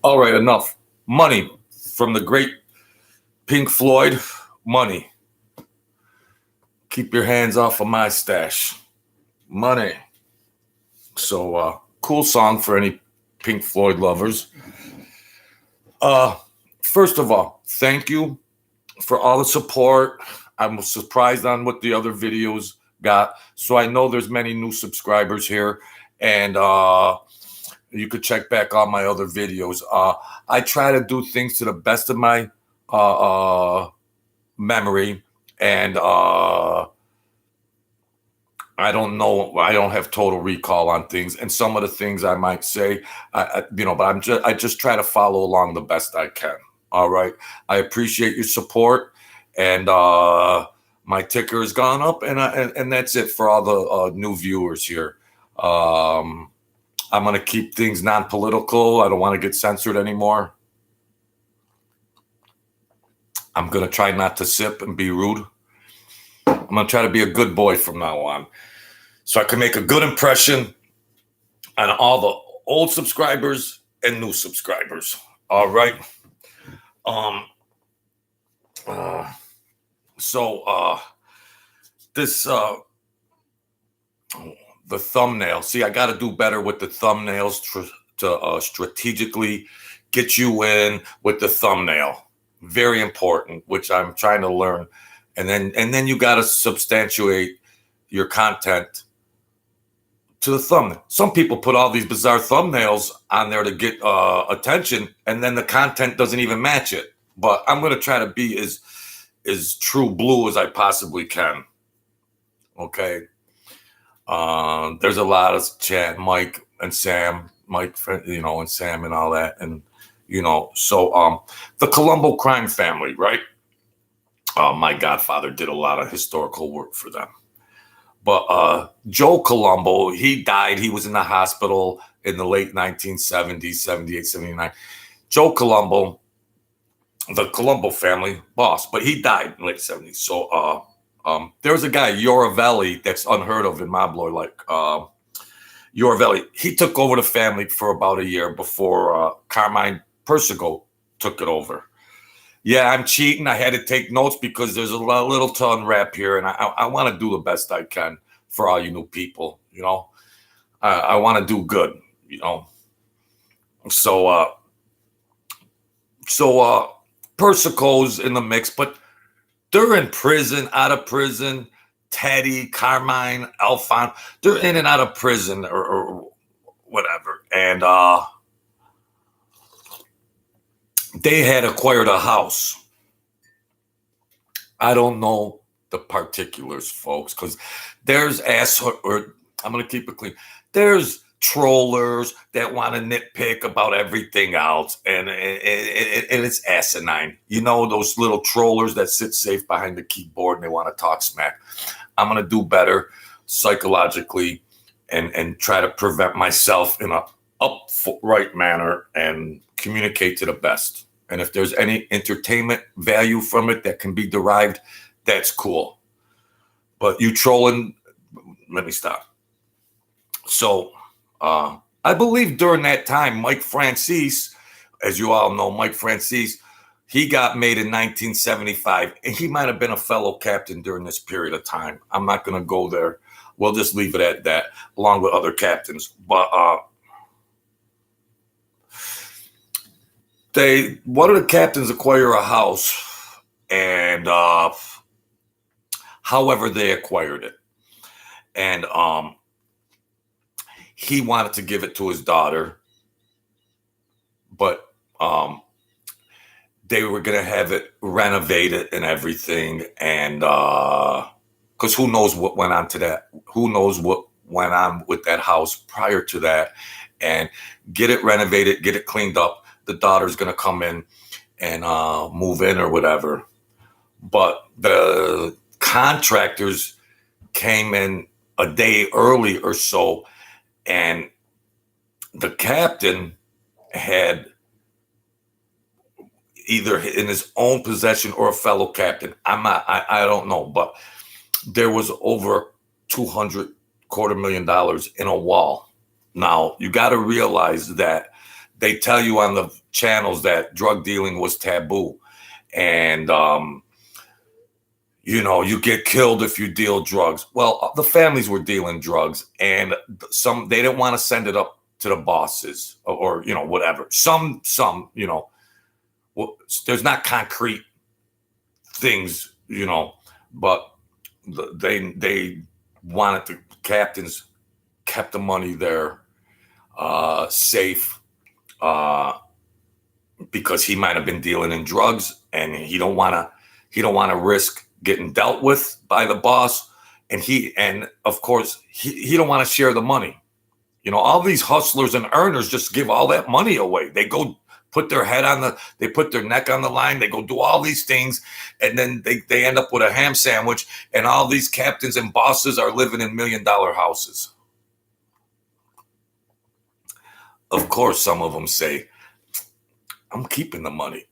All right, enough. Money from the great Pink Floyd. Money. Keep your hands off of my stash. Money. So, cool song for any Pink Floyd lovers. Uh, First of all, thank you for all the support. I'm surprised on what the other videos got. So I know there's many new subscribers here, and you could check back on my other videos. I try to do things to the best of my memory, and I don't know. I don't have total recall on things, and some of the things I might say, but I just try to follow along the best I can. All right. I appreciate your support, and my ticker has gone up, and that's it for all the new viewers here. I'm gonna keep things non-political. I don't want to get censored anymore. I'm gonna try not to sip and be rude. I'm gonna try to be a good boy from now on, so I can make a good impression on all the old subscribers and new subscribers. All right. This the thumbnail. See, I got to do better with the thumbnails to strategically get you in with the thumbnail. Very important, which I'm trying to learn. And then you got to substantiate your content to the thumbnail. Some people put all these bizarre thumbnails on there to get attention, and then the content doesn't even match it. But I'm going to try to be as true blue as I possibly can. Okay. There's a lot of chat, Mike and Sam, and Sam and all that. And, so the Colombo crime family, right? My godfather did a lot of historical work for them. But Joe Colombo, he died. He was in the hospital in the late 1970s, 78, 79. Joe Colombo, the Colombo family boss, but he died in the late 70s. So there was a guy, Yocavelli, that's unheard of in mob lore, like Yocavelli. He took over the family for about a year before Persico took it over. Yeah, I'm cheating. I had to take notes because there's a little to unwrap here, and I want to do the best I can for all you new people. I want to do good. So Persico's in the mix, but they're in prison, out of prison. Teddy, Carmine, Alphon, they're in and out of prison or whatever, and they had acquired a house. I don't know the particulars, folks, because there's I'm going to keep it clean. There's trollers that want to nitpick about everything else, and it's asinine. Those little trollers that sit safe behind the keyboard and they want to talk smack. I'm going to do better psychologically and try to prevent myself in a upright manner and communicate to the best. And if there's any entertainment value from it that can be derived, that's cool. But you trolling, let me stop. So I believe during that time, Mike Francis, as you all know, Mike Francis, he got made in 1975, and he might have been a fellow captain during this period of time. I'm not going to go there. We'll just leave it at that, along with other captains. But one of the captains acquire a house, and however they acquired it, and he wanted to give it to his daughter, but they were going to have it renovated and everything, and because who knows what went on to that? Who knows what went on with that house prior to that? And get it renovated, get it cleaned up. The daughter's going to come in and move in or whatever. But the contractors came in a day early or so, and the captain had either in his own possession or a fellow captain. I don't know, but there was over $250,000 in a wall. Now, you got to realize that they tell you on the channels that drug dealing was taboo, and you get killed if you deal drugs. Well, the families were dealing drugs, and they didn't want to send it up to the bosses or whatever. Some there's not concrete things, but they wanted the captains kept the money there safe because he might have been dealing in drugs, and he don't want to risk getting dealt with by the boss, and of course he don't want to share the money. All these hustlers and earners just give all that money away. They go put their they put their neck on the line. They go do all these things, and then they end up with a ham sandwich. And all these captains and bosses are living in $1 million houses. Of course, some of them say, "I'm keeping the money."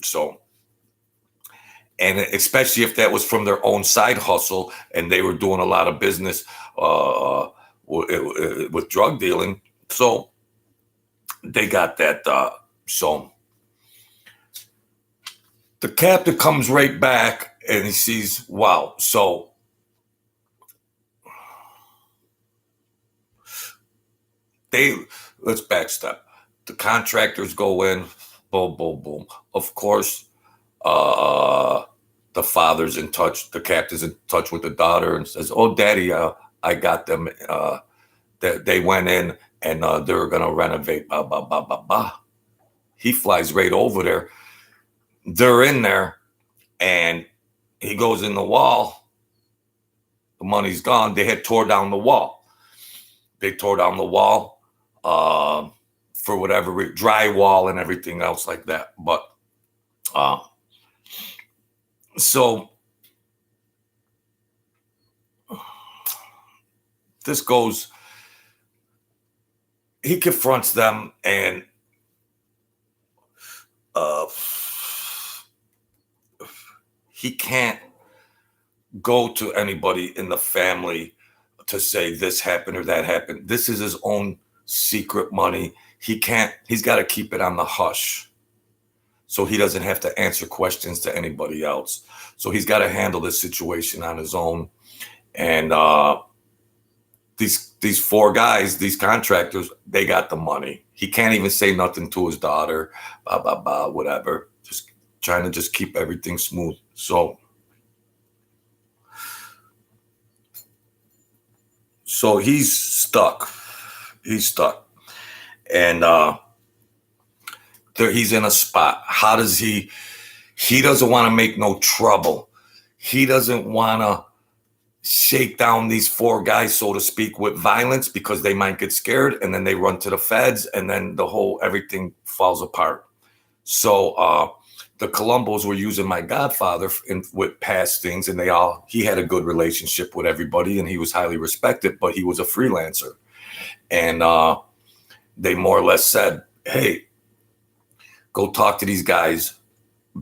So, and especially if that was from their own side hustle, and they were doing a lot of business with drug dealing, so they got that. So the captain comes right back and he sees, wow. So let's backstep. The contractors go in, boom, boom, boom. Of course, the father's in touch. The captain's in touch with the daughter and says, "Oh, Daddy, I got them. They went in and they're gonna renovate." Blah blah blah blah blah. He flies right over there. They're in there, and he goes in the wall. The money's gone. They had tore down the wall. They tore down the wall for whatever drywall and everything else like that. But so this goes. He confronts them, and he can't go to anybody in the family to say this happened or that happened. This is his own secret money. He's got to keep it on the hush, so he doesn't have to answer questions to anybody else. So he's got to handle this situation on his own. And these four guys, these contractors, they got the money. He can't even say nothing to his daughter, blah, blah, blah, whatever. Just trying to just keep everything smooth. So he's stuck. And he's in a spot. How does he doesn't want to make no trouble. He doesn't want to shake down these four guys, so to speak, with violence, because they might get scared and then they run to the feds, and then everything falls apart. So the Colombos were using my godfather with past things, and he had a good relationship with everybody, and he was highly respected, but he was a freelancer. And they more or less said, "Hey, go talk to these guys,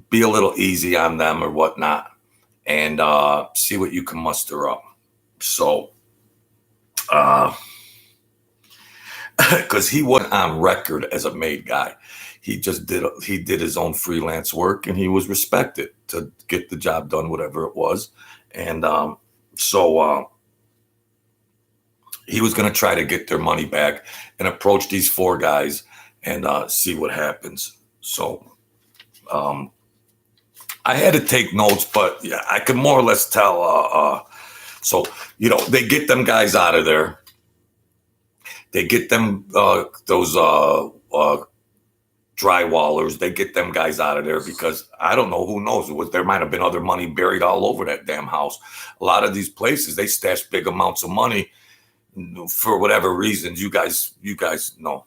be a little easy on them or whatnot, and see what you can muster up." So, because he wasn't on record as a made guy, he did his own freelance work, and he was respected to get the job done, whatever it was. And so he was going to try to get their money back and approach these four guys and see what happens. So I had to take notes, but yeah, I could more or less tell. So, they get them guys out of there. They get them, those drywallers, they get them guys out of there, because I don't know, who knows, there might have been other money buried all over that damn house. A lot of these places, they stash big amounts of money for whatever reasons. You guys know.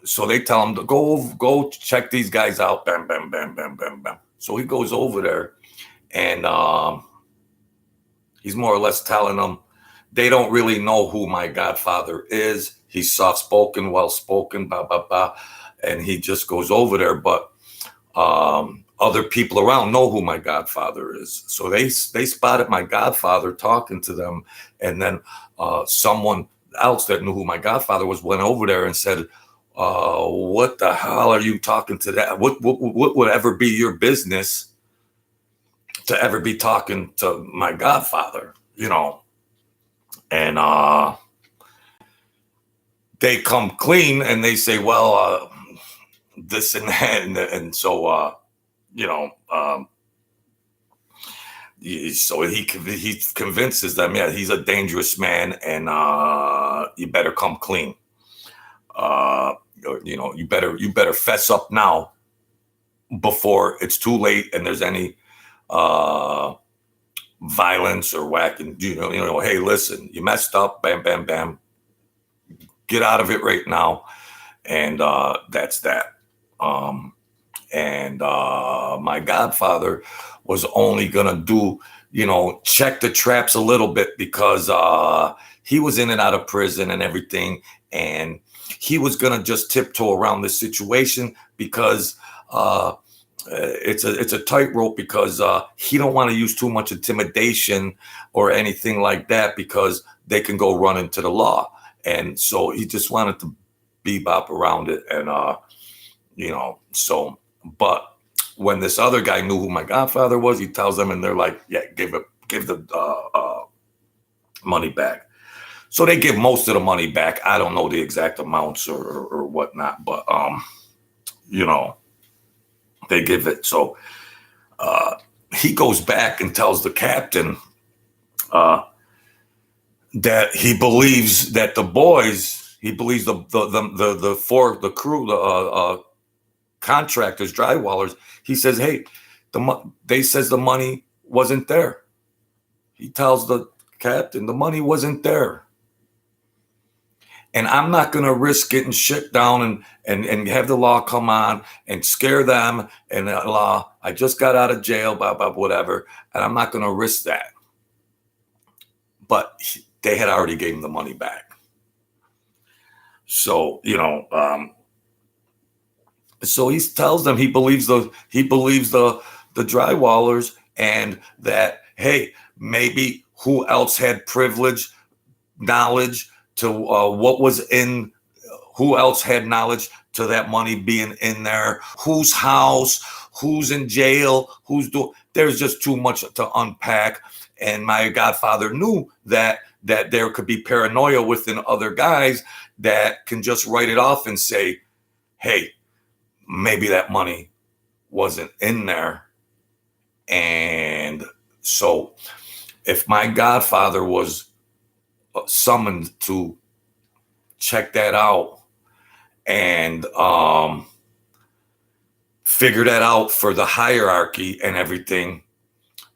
So they tell him to go check these guys out. Bam, bam, bam, bam, bam, bam. So he goes over there, and he's more or less telling them they don't really know who my godfather is. He's soft-spoken, well-spoken, blah, blah, blah. And he just goes over there. But other people around know who my godfather is. So they spotted my godfather talking to them. And then someone else that knew who my godfather was went over there and said, what the hell are you talking to that? What would ever be your business to ever be talking to my godfather, And they come clean and they say, well, this and that. And so, you know, so he convinces them, yeah, he's a dangerous man, and you better come clean. You better fess up now before it's too late and there's any violence or whacking. Hey, listen, you messed up, bam, bam, bam. Get out of it right now, and that's that. And my godfather was only gonna do, check the traps a little bit because he was in and out of prison and everything, and he was gonna just tiptoe around the situation because it's a tightrope because he don't want to use too much intimidation or anything like that because they can go run into the law, and so he just wanted to bebop around it, and so. But when this other guy knew who my godfather was, he tells them, and they're like, "Yeah, give the money back." So they give most of the money back. I don't know the exact amounts or whatnot, but they give it. So he goes back and tells the captain that he believes that the boys, he believes the crew, the contractors, drywallers. He says, "Hey, they says the money wasn't there." He tells the captain the money wasn't there, and I'm not going to risk getting shit down and have the law come on and scare them. And law, I just got out of jail, blah blah whatever, and I'm not going to risk that. But they had already gave him the money back, so So he tells them he believes the drywallers, and that, hey, maybe who else had knowledge to what was in, who else had knowledge to that money being in there, whose house, who's in jail, there's just too much to unpack. And my godfather knew that there could be paranoia within other guys that can just write it off and say, hey, maybe that money wasn't in there. And so if my godfather was summoned to check that out and figure that out for the hierarchy and everything,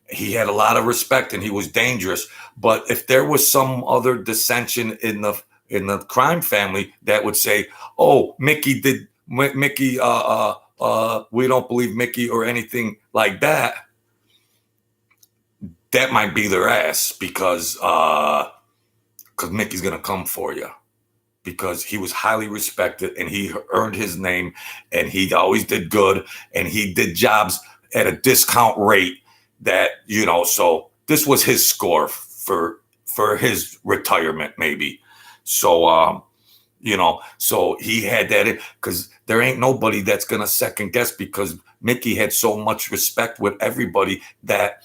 he had a lot of respect and he was dangerous. But if there was some other dissension in the crime family that would say, oh, Mickey, we don't believe Mickey or anything like that, that might be their ass because Mickey's going to come for you, because he was highly respected and he earned his name and he always did good and he did jobs at a discount rate that, so this was his score for his retirement maybe. So, so he had that because there ain't nobody that's going to second guess, because Mickey had so much respect with everybody that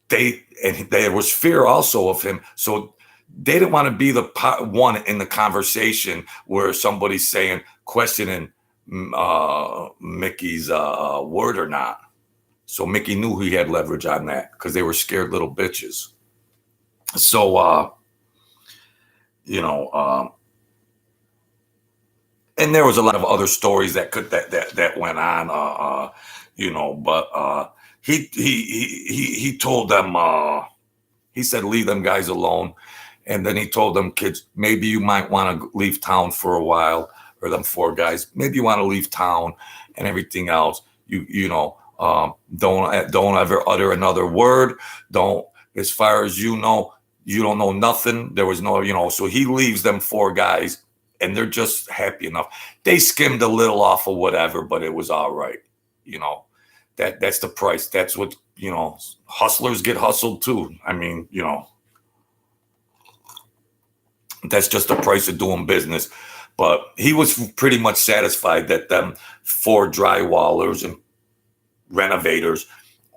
there was fear also of him. So they didn't want to be the one in the conversation where somebody's questioning Mickey's word or not. So Mickey knew he had leverage on that because they were scared little bitches. So, and there was a lot of other stories that went on, but he told them, he said, leave them guys alone. And then he told them, kids, maybe you might want to leave town for a while, or them four guys, maybe you want to leave town and everything else. Don't ever utter another word. Don't, as far as you don't know nothing. There was no, so he leaves them four guys and they're just happy enough. They skimmed a little off of whatever, but it was all right. That's the price. That's what, hustlers get hustled too. I mean, That's just the price of doing business. But he was pretty much satisfied that them 4 drywallers and renovators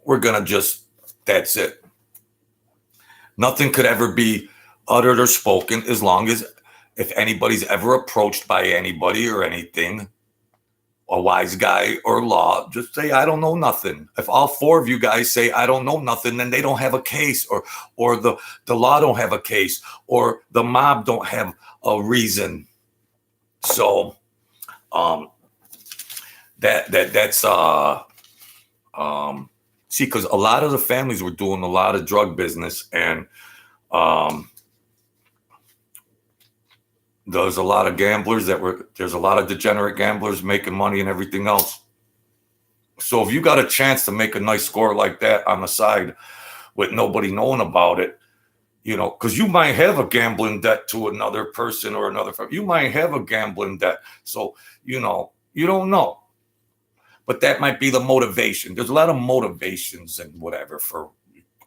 were going to just, that's it. Nothing could ever be uttered or spoken as long as, if anybody's ever approached by anybody or anything, a wise guy or law, just say, I don't know nothing. If all 4 of you guys say, I don't know nothing, then they don't have a case, or the law don't have a case, or the mob don't have a reason. So that's see, because a lot of the families were doing a lot of drug business, and there's a lot of gamblers there's a lot of degenerate gamblers making money and everything else. So if you got a chance to make a nice score like that on the side with nobody knowing about it, because you might have a gambling debt to another person or another family. You might have a gambling debt. So, you don't know. But that might be the motivation. There's a lot of motivations and whatever for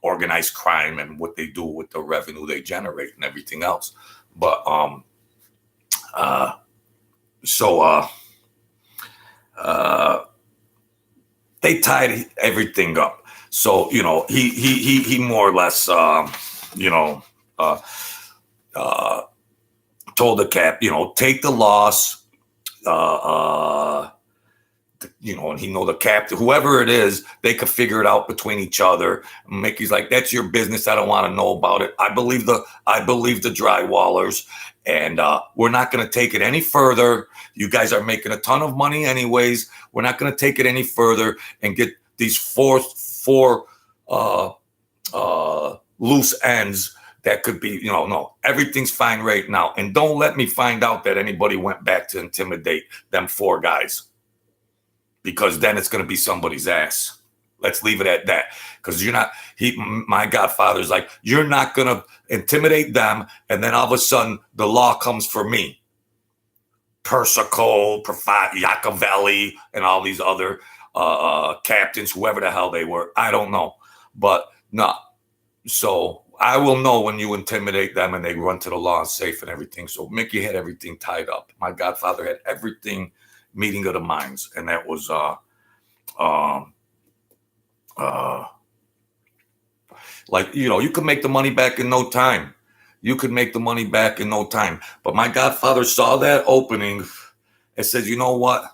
organized crime and what they do with the revenue they generate and everything else. But they tied everything up. So, he more or less, told the cap, take the loss, and the captain, whoever it is, they could figure it out between each other. Mickey's like, that's your business. I don't want to know about it. I believe the drywallers, and we're not going to take it any further. You guys are making a ton of money anyways. We're not going to take it any further and get these four loose ends that could be, no, everything's fine right now. And don't let me find out that anybody went back to intimidate them 4 guys, because then it's going to be somebody's ass. Let's leave it at that. Because my godfather's like, you're not going to intimidate them. And then all of a sudden the law comes for me. Persico, Yocavelli, and all these other captains, whoever the hell they were. I don't know. But no. So I will know when you intimidate them and they run to the law and safe and everything. So Mickey had everything tied up. My godfather had everything, meeting of the minds. And that was you could make the money back in no time. But my godfather saw that opening and said, you know what?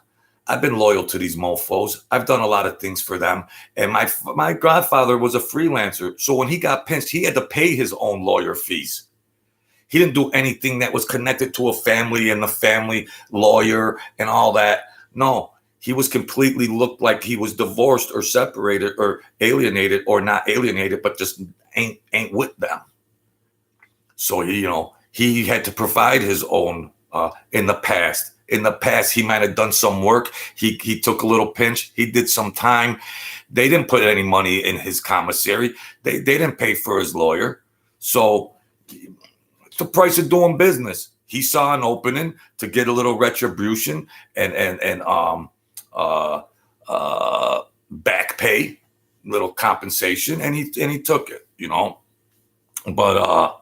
I've been loyal to these mofos. I've done a lot of things for them. And my godfather was a freelancer. So when he got pinched, he had to pay his own lawyer fees. He didn't do anything that was connected to a family and the family lawyer and all that. No, he was completely looked like he was divorced or separated or alienated, or not alienated, but just ain't with them. So, he had to provide his own in the past. In the past, he might have done some work. He took a little pinch. He did some time. They didn't put any money in his commissary. They didn't pay for his lawyer. So it's the price of doing business. He saw an opening to get a little retribution and back pay, little compensation, and he took it, But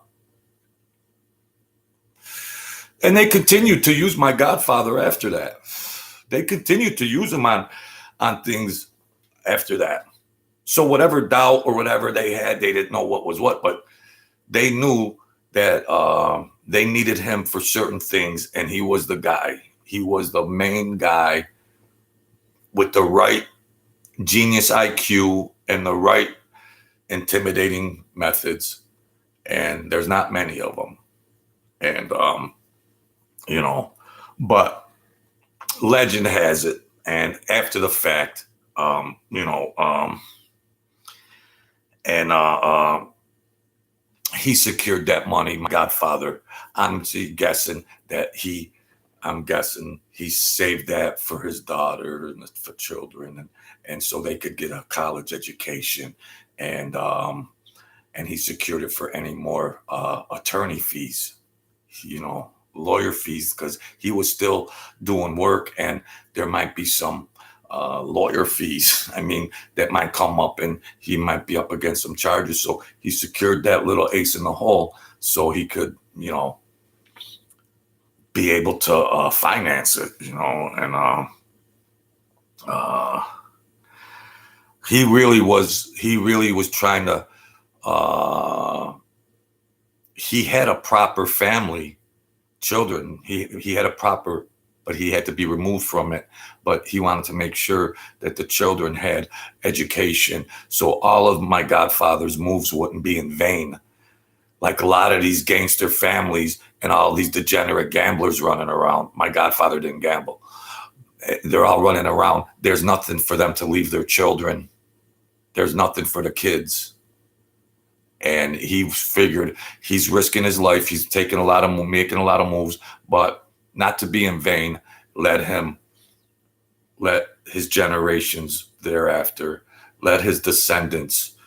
and they continued to use my godfather after that. They continued to use him on things after that. So whatever doubt or whatever they had, they didn't know what was what, but they knew that they needed him for certain things, and he was the guy. He was the main guy with the right genius IQ and the right intimidating methods, and there's not many of them. And but legend has it, and after the fact, he secured that money. My godfather, I'm guessing he saved that for his daughter and for children, and so they could get a college education, and he secured it for any more attorney fees, lawyer fees, because he was still doing work, and there might be some lawyer fees. That might come up, and he might be up against some charges. So he secured that little ace in the hole so he could, be able to finance it, and he really was trying to. He had a proper family, children. He had a proper, but he had to be removed from it. But he wanted to make sure that the children had education, so all of my godfather's moves wouldn't be in vain. Like a lot of these gangster families and all these degenerate gamblers running around. My godfather didn't gamble. They're all running around. There's nothing for them to leave their children. There's nothing for the kids. And he figured he's risking his life. He's making a lot of moves, but not to be in vain. Let his generations thereafter, let his descendants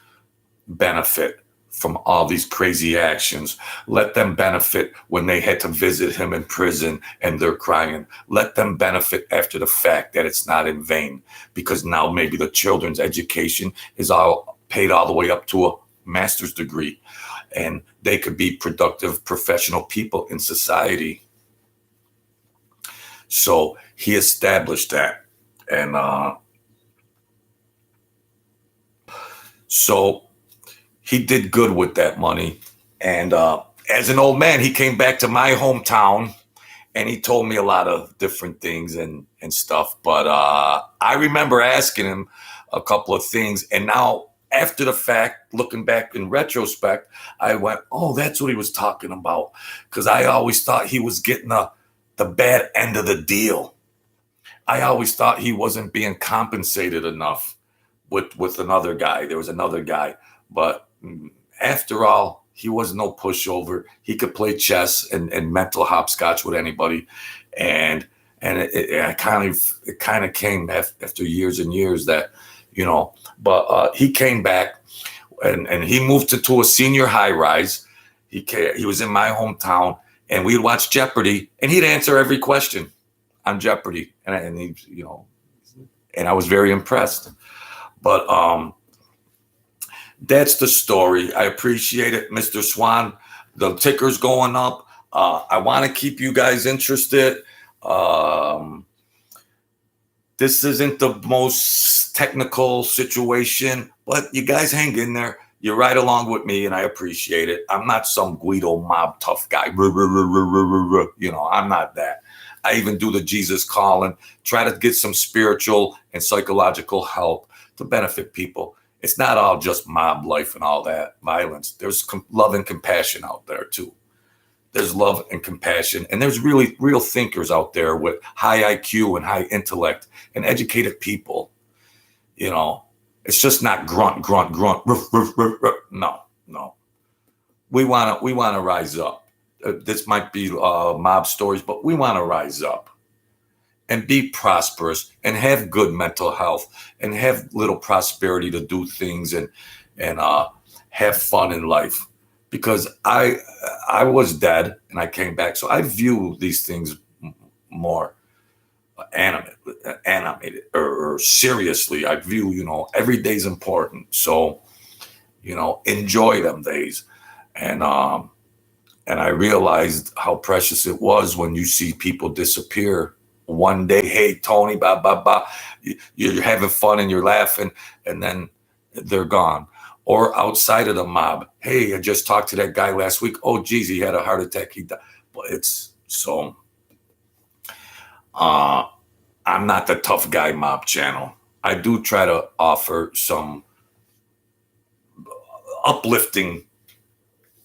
benefit from all these crazy actions. Let them benefit when they had to visit him in prison and they're crying. Let them benefit after the fact that it's not in vain, because now maybe the children's education is all paid all the way up to a master's degree, and they could be productive professional people in society. So he established that. And so he did good with that money. And as an old man, he came back to my hometown and he told me a lot of different things and stuff. But I remember asking him a couple of things. And now, after the fact, looking back in retrospect, I went, oh, that's what he was talking about. Because I always thought he was getting the bad end of the deal. I always thought he wasn't being compensated enough with another guy. There was another guy. But after all, he was no pushover. He could play chess and mental hopscotch with anybody. And it kind of came after years and years that, but he came back and he moved to a senior high rise. He was in my hometown, and we'd watch Jeopardy, and he'd answer every question on Jeopardy. And he, and I was very impressed. But that's the story. I appreciate it, Mr. Swan. The ticker's going up. I want to keep you guys interested. This isn't the most technical situation, but you guys hang in there. You're right along with me, and I appreciate it. I'm not some Guido mob tough guy. I'm not that. I even do the Jesus calling, try to get some spiritual and psychological help to benefit people. It's not all just mob life and all that violence. There's love and compassion out there too. There's love and compassion, and there's really real thinkers out there with high IQ and high intellect and educated people. It's just not grunt, roof, roof, roof, roof. No. We want to rise up. This might be mob stories, but we want to rise up and be prosperous and have good mental health and have little prosperity to do things and have fun in life. Because I was dead and I came back, so I view these things more animated or seriously. I view, every day's important. So, enjoy them days. And I realized how precious it was when you see people disappear one day. Hey, Tony, blah, blah, blah. You're having fun and you're laughing, and then they're gone. Or outside of the mob. Hey, I just talked to that guy last week. Oh, geez, he had a heart attack. He died. But it's so... I'm not the tough guy mob channel. I do try to offer some uplifting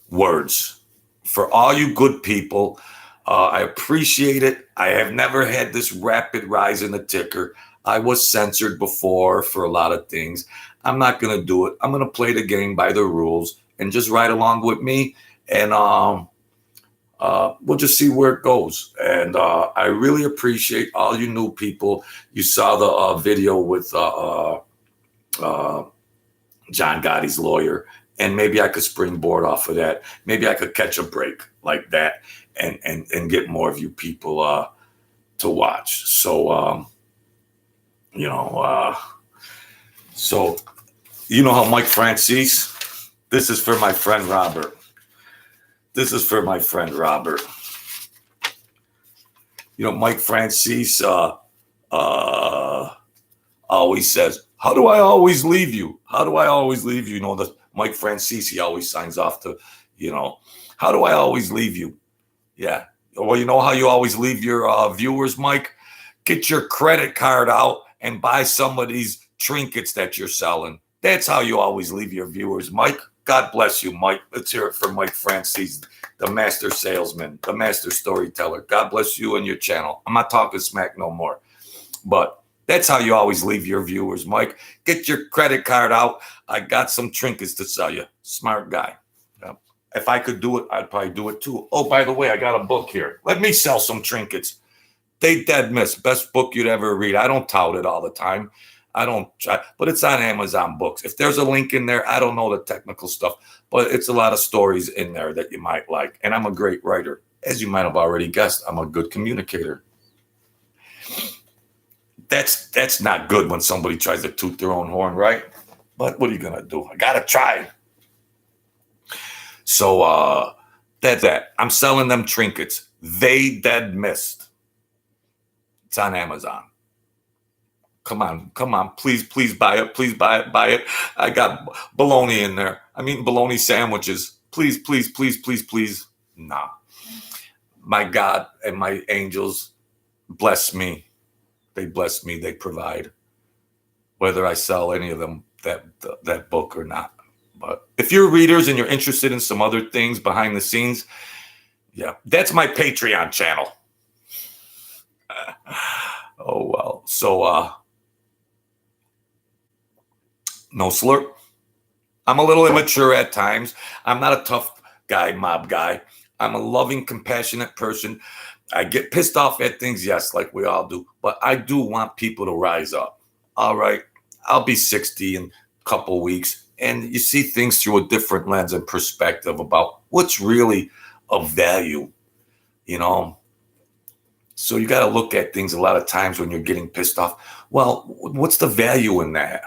words for all you good people. I appreciate it. I have never had this rapid rise in the ticker. I was censored before for a lot of things. I'm not going to do it. I'm going to play the game by the rules and just ride along with me. And we'll just see where it goes. And I really appreciate all you new people. You saw the video with John Gotti's lawyer. And maybe I could springboard off of that. Maybe I could catch a break like that and get more of you people to watch. So, so you know how Mike Francis, this is for my friend Robert. This is for my friend Robert. Mike Francis always says, "How do I always leave you? How do I always leave you?" The Mike Francis, he always signs off to, "How do I always leave you?" Yeah. Well, you know how you always leave your viewers, Mike? Get your credit card out and buy some of these trinkets that you're selling. That's how you always leave your viewers, Mike. God bless you, Mike. Let's hear it from Mike Francis, the master salesman, the master storyteller. God bless you and your channel. I'm not talking smack no more. But that's how you always leave your viewers, Mike. Get your credit card out. I got some trinkets to sell you. Smart guy. If I could do it, I'd probably do it too. Oh, by the way, I got a book here. Let me sell some trinkets. They Dead Miss, best book you'd ever read. I don't tout it all the time. I don't try, but it's on Amazon Books. If there's a link in there, I don't know the technical stuff, but it's a lot of stories in there that you might like. And I'm a great writer. As you might have already guessed, I'm a good communicator. That's not good when somebody tries to toot their own horn, right? But what are you going to do? I got to try. So that's that. I'm selling them trinkets. They Dead Missed. It's on Amazon. Come on. Please buy it. Please buy it. I got bologna in there. I'm eating bologna sandwiches. Please. Nah. My God and my angels bless me. They bless me. They provide. Whether I sell any of them, that book or not. But if you're readers and you're interested in some other things behind the scenes, yeah, that's my Patreon channel. Oh, well. So, no slurp. I'm a little immature at times. I'm not a tough guy, mob guy. I'm a loving, compassionate person. I get pissed off at things, yes, like we all do. But I do want people to rise up. All right. I'll be 60 in a couple weeks. And you see things through a different lens and perspective about what's really of value, So you got to look at things a lot of times when you're getting pissed off. Well, what's the value in that?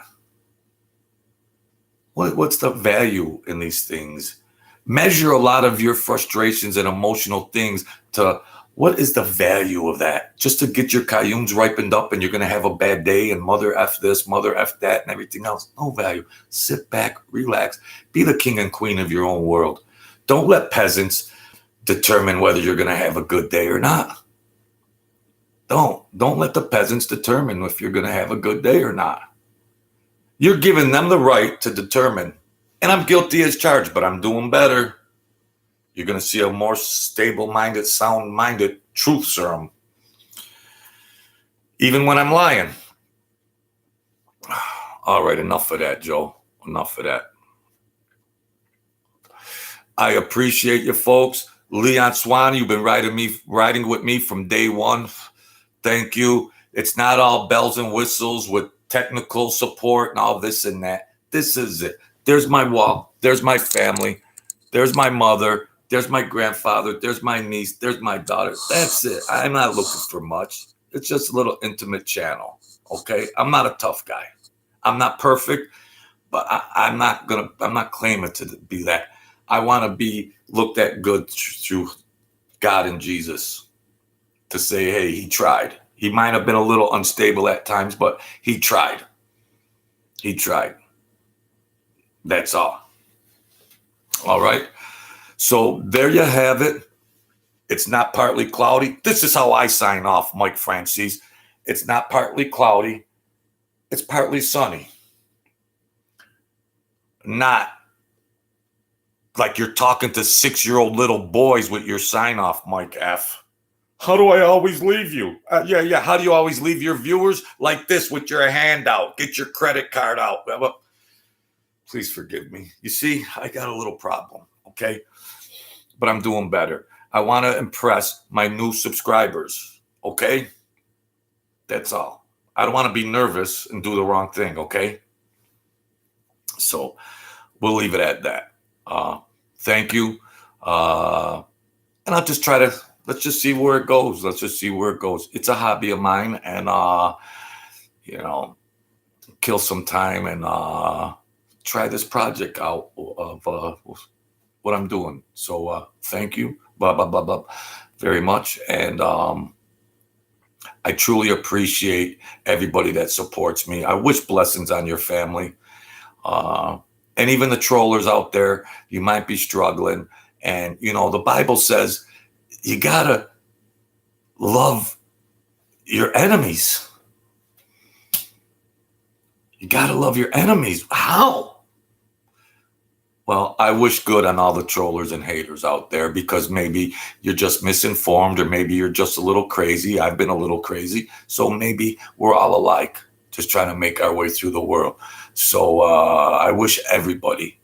What's the value in these things? Measure a lot of your frustrations and emotional things to what is the value of that? Just to get your cayunes ripened up and you're going to have a bad day and mother F this, mother F that, and everything else. No value. Sit back, relax. Be the king and queen of your own world. Don't let peasants determine whether you're going to have a good day or not. Don't let the peasants determine if you're going to have a good day or not. You're giving them the right to determine. And I'm guilty as charged, but I'm doing better. You're going to see a more stable-minded, sound-minded truth serum. Even when I'm lying. All right, enough of that, Joe. Enough of that. I appreciate you, folks. Leon Swan, you've been riding with me from day one. Thank you. It's not all bells and whistles with technical support and all this and that. This is it. There's my wall. There's my family. There's my mother. There's my grandfather. There's my niece. There's my daughter. That's it. I'm not looking for much. It's just a little intimate channel. Okay. I'm not a tough guy. I'm not perfect, but I'm not claiming to be that. I want to be looked at good through God and Jesus to say, hey, he tried. He might have been a little unstable at times, but he tried. He tried. That's all. All right. So there you have it. It's not partly cloudy. This is how I sign off, Mike Francis. It's not partly cloudy. It's partly sunny. Not like you're talking to 6-year-old little boys with your sign off, Mike F. How do I always leave you? Yeah. How do you always leave your viewers? Like this with your hand out. Get your credit card out. Please forgive me. You see, I got a little problem, okay? But I'm doing better. I want to impress my new subscribers, okay? That's all. I don't want to be nervous and do the wrong thing, okay? So we'll leave it at that. Thank you. And I'll just let's just see where it goes. It's a hobby of mine and, kill some time and try this project out of what I'm doing. So thank you, blah, blah, blah, blah, very much. And I truly appreciate everybody that supports me. I wish blessings on your family. Uh, and even the trollers out there, you might be struggling. And, the Bible says you got to love your enemies. You got to love your enemies. How? Well, I wish good on all the trollers and haters out there, because maybe you're just misinformed, or maybe you're just a little crazy. I've been a little crazy. So maybe we're all alike, just trying to make our way through the world. So I wish everybody,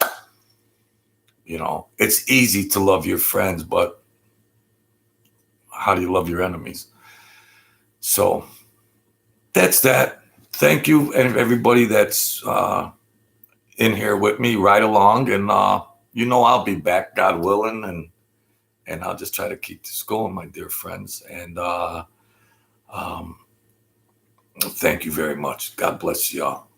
it's easy to love your friends, but how do you love your enemies? So that's that. Thank you, and everybody that's in here with me right along. And I'll be back, God willing, and I'll just try to keep this going, my dear friends. And thank you very much. God bless y'all.